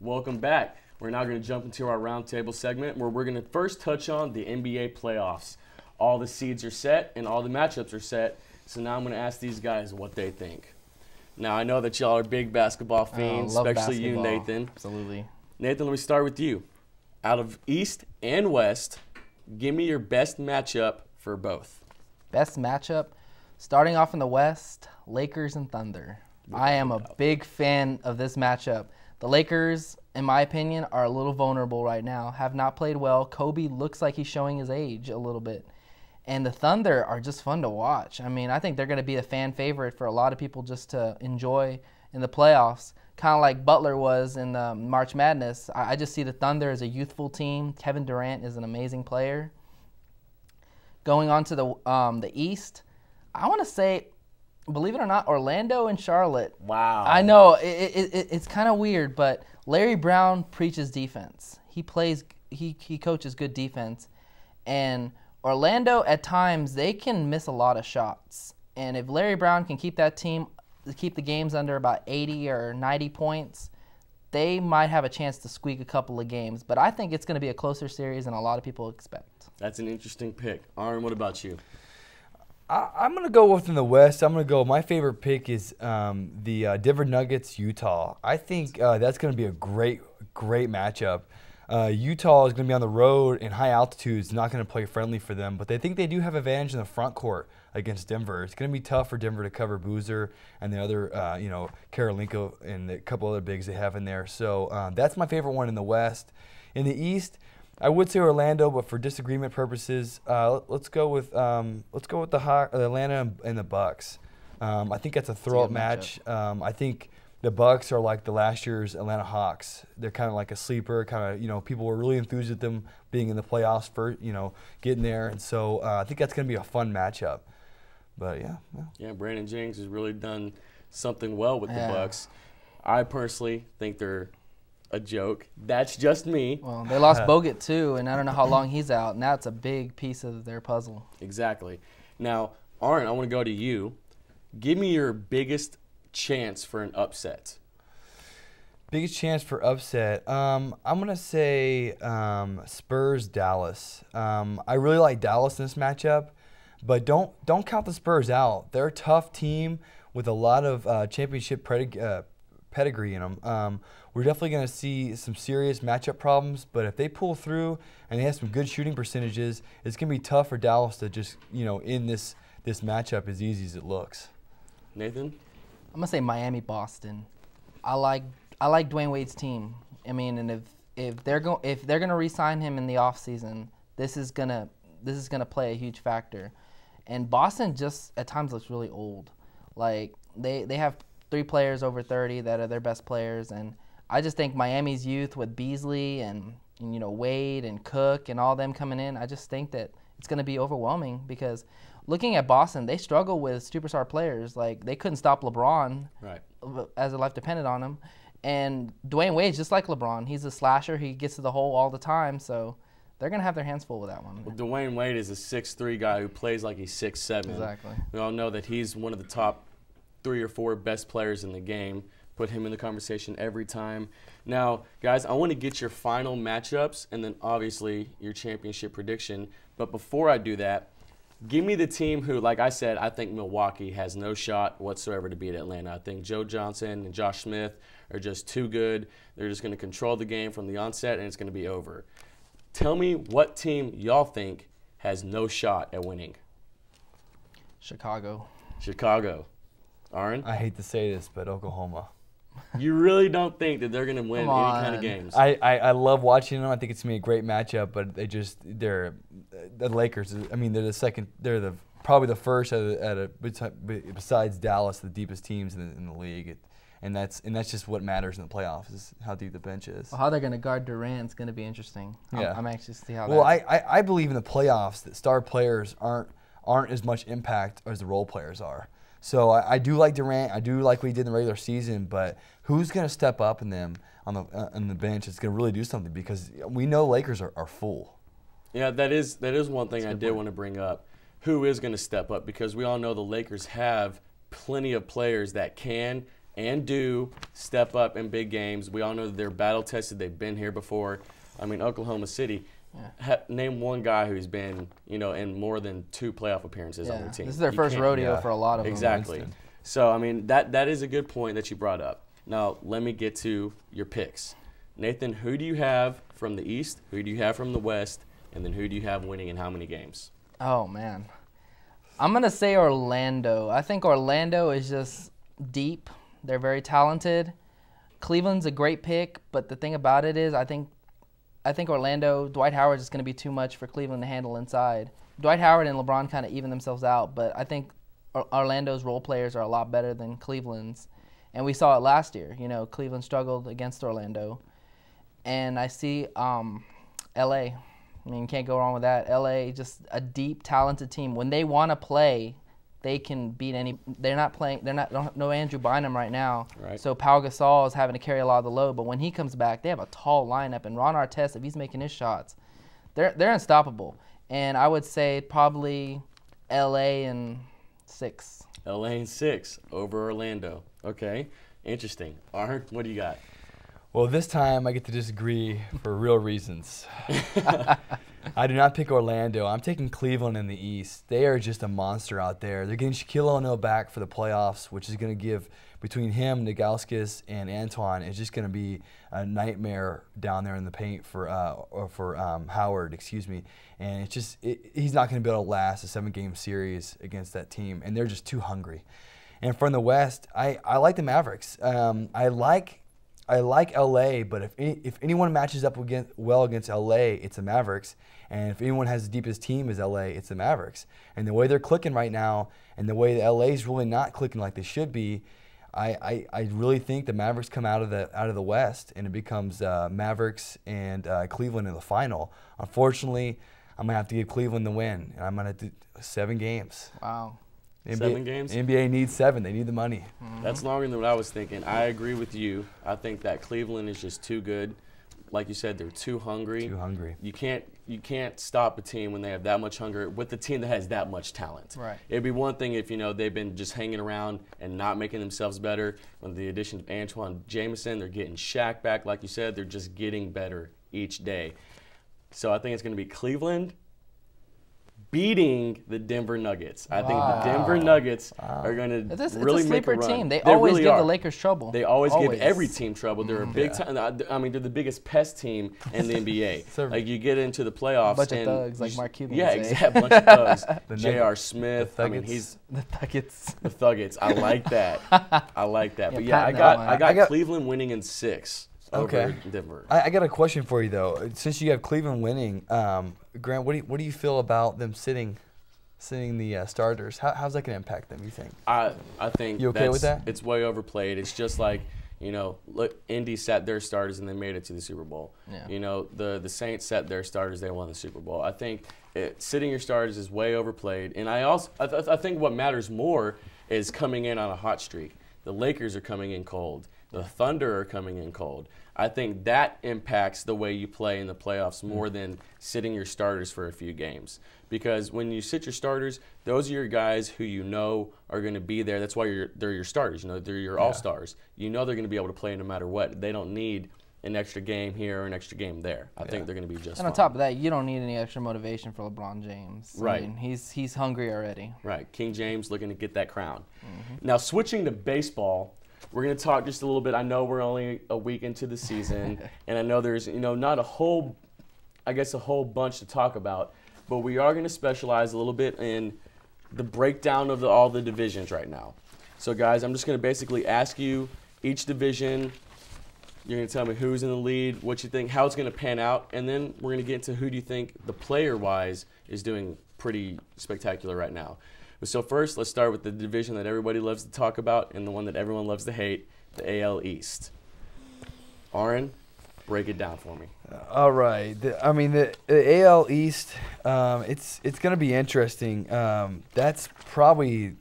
Welcome back. We're now going to jump into our roundtable segment where we're going to first touch on the NBA playoffs. All the seeds are set and all the matchups are set. So now I'm going to ask these guys what they think. Now, I know that y'all are big basketball fiends, especially you, Nathan. Absolutely. Nathan, let me start with you. Out of East and West, give me your best matchup for both. Best matchup? Starting off in the West, Lakers and Thunder. I am a big fan of this matchup. The Lakers, in my opinion, are a little vulnerable right now, have not played well. Kobe looks like he's showing his age a little bit. And the Thunder are just fun to watch. I mean, I think they're going to be a fan favorite for a lot of people just to enjoy in the playoffs, kind of like Butler was in March Madness. I just see the Thunder as a youthful team. Kevin Durant is an amazing player. Going on to the East, I want to say, believe it or not, Orlando and Charlotte. Wow. I know, it's kind of weird, but Larry Brown preaches defense. He coaches good defense. And Orlando, at times, they can miss a lot of shots. And if Larry Brown can keep the games under about 80 or 90 points, they might have a chance to squeak a couple of games. But I think it's going to be a closer series than a lot of people expect. That's an interesting pick. Aaron, what about you? I'm going to go within the West. I'm going to go, my favorite pick is the Denver Nuggets, Utah. I think that's going to be a great matchup. Utah is going to be on the road in high altitude. It's not going to play friendly for them, but they think they do have advantage in the front court against Denver. It's going to be tough for Denver to cover Boozer and the other, Karolinko and a couple other bigs they have in there. So that's my favorite one in the West. In the East, I would say Orlando, but for disagreement purposes, let's go with the Atlanta and the Bucks. I think that's a throw-up match. I think the Bucks are like the last year's Atlanta Hawks. They're kind of like a sleeper. People were really enthused at them being in the playoffs for getting there, and so I think that's going to be a fun matchup. But yeah. Brandon Jennings has really done something well with the Bucks. I personally think they're a joke. That's just me. Well, they lost Bogut too, and I don't know how long he's out. Now it's a big piece of their puzzle. Exactly. Now, Aaron, I want to go to you. Give me your biggest chance for an upset. Biggest chance for upset. I'm gonna say Spurs Dallas. I really like Dallas in this matchup, but don't count the Spurs out. They're a tough team with a lot of championship pedigree in them. We're definitely going to see some serious matchup problems, but if they pull through and they have some good shooting percentages, it's going to be tough for Dallas to just, in this matchup as easy as it looks. Nathan? I'm going to say Miami-Boston. I like Dwayne Wade's team. I mean, and if they're going to re-sign him in the offseason, this is going to play a huge factor. And Boston just at times looks really old. Like they have 3 players over 30 that are their best players, and I just think Miami's youth with Beasley and Wade and Cook and all them coming in, I just think that it's going to be overwhelming because looking at Boston, they struggle with superstar players. Like they couldn't stop LeBron, right, as their life depended on him. And Dwayne Wade's just like LeBron. He's a slasher. He gets to the hole all the time, so they're going to have their hands full with that one. Well, Dwayne Wade is a 6'3" guy who plays like he's 6'7". Exactly. We all know that he's one of the top 3 or 4 best players in the game. Put him in the conversation every time. Now, guys, I want to get your final matchups and then obviously your championship prediction. But before I do that, give me the team who, like I said, I think Milwaukee has no shot whatsoever to beat Atlanta. I think Joe Johnson and Josh Smith are just too good. They're just going to control the game from the onset, and it's going to be over. Tell me what team y'all think has no shot at winning. Chicago. Aaron? I hate to say this, but Oklahoma. You really don't think that they're going to win any kind of games? I love watching them. I think it's going to be a great matchup, but they're the Lakers. I mean, they're the second. They're probably the first besides Dallas, the deepest teams in the league. And that's just what matters in the playoffs is how deep the bench is. Well, how they're going to guard Durant's going to be interesting. I'm anxious to see how. Well, I believe in the playoffs that star players aren't as much impact as the role players are. So I do like Durant. I do like what he did in the regular season, but who's going to step up in them on the bench? It's going to really do something because we know Lakers are full. Yeah, that is one thing I did want to bring up. Who is going to step up? Because we all know the Lakers have plenty of players that can and do step up in big games. We all know that they're battle tested. They've been here before. I mean, Oklahoma City. Name one guy who's been, in more than 2 playoff appearances on their team. This is their first rodeo for a lot of them. Exactly. So, I mean, that is a good point that you brought up. Now, let me get to your picks. Nathan, who do you have from the East? Who do you have from the West? And then who do you have winning in how many games? Oh, man. I'm going to say Orlando. I think Orlando is just deep. They're very talented. Cleveland's a great pick, but the thing about it is I think Orlando, Dwight Howard is going to be too much for Cleveland to handle inside. Dwight Howard and LeBron kind of even themselves out, but I think Orlando's role players are a lot better than Cleveland's. And we saw it last year. Cleveland struggled against Orlando. And I see L.A. I mean, can't go wrong with that. L.A., just a deep, talented team. When they want to play, they can beat any. They're not playing. No Andrew Bynum right now. Right. So Pau Gasol is having to carry a lot of the load. But when he comes back, they have a tall lineup. And Ron Artest, if he's making his shots, they're unstoppable. And I would say probably L.A. and 6. L.A. and 6 over Orlando. Okay, interesting. Arn, what do you got? Well, this time I get to disagree for real reasons. I do not pick Orlando. I'm taking Cleveland in the East. They are just a monster out there. They're getting Shaquille O'Neal back for the playoffs, which is going to give, between him, Nagauskas, and Antoine, it's just going to be a nightmare down there in the paint for Howard, And it's just he's not going to be able to last a 7-game series against that team, and they're just too hungry. And from the West, I like the Mavericks. I like LA, but if anyone matches up well against LA, it's the Mavericks. And if anyone has the deepest team as LA, it's the Mavericks. And the way they're clicking right now, and the way LA is really not clicking like they should be, I really think the Mavericks come out of the West, and it becomes Mavericks and Cleveland in the final. Unfortunately, I'm gonna have to give Cleveland the win, and I'm gonna do 7 games. Wow. 7 games? NBA needs 7. They need the money. Mm-hmm. That's longer than what I was thinking. I agree with you. I think that Cleveland is just too good. Like you said, they're too hungry. Too hungry. You can't stop a team when they have that much hunger with a team that has that much talent. Right. It'd be one thing if they've been just hanging around and not making themselves better. With the addition of Antoine Jameson, they're getting Shaq back. Like you said, they're just getting better each day. So I think it's going to be Cleveland beating the Denver Nuggets. I think the Denver Nuggets are going to really make a run. It's a sleeper team. They always really give are. the Lakers trouble. They always give every team trouble. They're a big time. I mean, they're the biggest pest team in the NBA. Like you get into the playoffs, a bunch and of thugs, like Mark Cuban. Yeah, would say. exactly. A bunch of thugs. J.R. Smith. I mean, he's the Thuggets. the Thuggets. I like that. I like that. But yeah, I got Cleveland winning in 6. Over Denver. I got a question for you though. Since you have Cleveland winning, Grant, what do you feel about them sitting the starters? How's that going to impact them, you think? I think you okay with that? It's way overplayed. It's just like, look, Indy sat their starters and they made it to the Super Bowl. Yeah. The Saints sat their starters, they won the Super Bowl. I think sitting your starters is way overplayed. And I think what matters more is coming in on a hot streak. The Lakers are coming in cold. The Thunder are coming in cold. I think that impacts the way you play in the playoffs more than sitting your starters for a few games. Because when you sit your starters, those are your guys who are going to be there. That's why they're your starters. They're your all-stars. They're going to be able to play no matter what. They don't need an extra game here or an extra game there. I think they're going to be just fine. And on top of that, you don't need any extra motivation for LeBron James. Right. I mean, he's hungry already. Right. King James looking to get that crown. Now, switching to baseball, we're going to talk just a little bit. I know we're only a week into the season, and I know there's, not a whole bunch to talk about, but we are going to specialize a little bit in the breakdown of all the divisions right now. So, guys, I'm just going to basically ask you each division. You're going to tell me who's in the lead, what you think, how it's going to pan out, and then we're going to get into who do you think the player-wise is doing pretty spectacular right now. So first, let's start with the division that everybody loves to talk about and the one that everyone loves to hate, the AL East. Aaron, break it down for me. All right. The AL East, it's going to be interesting. That's probably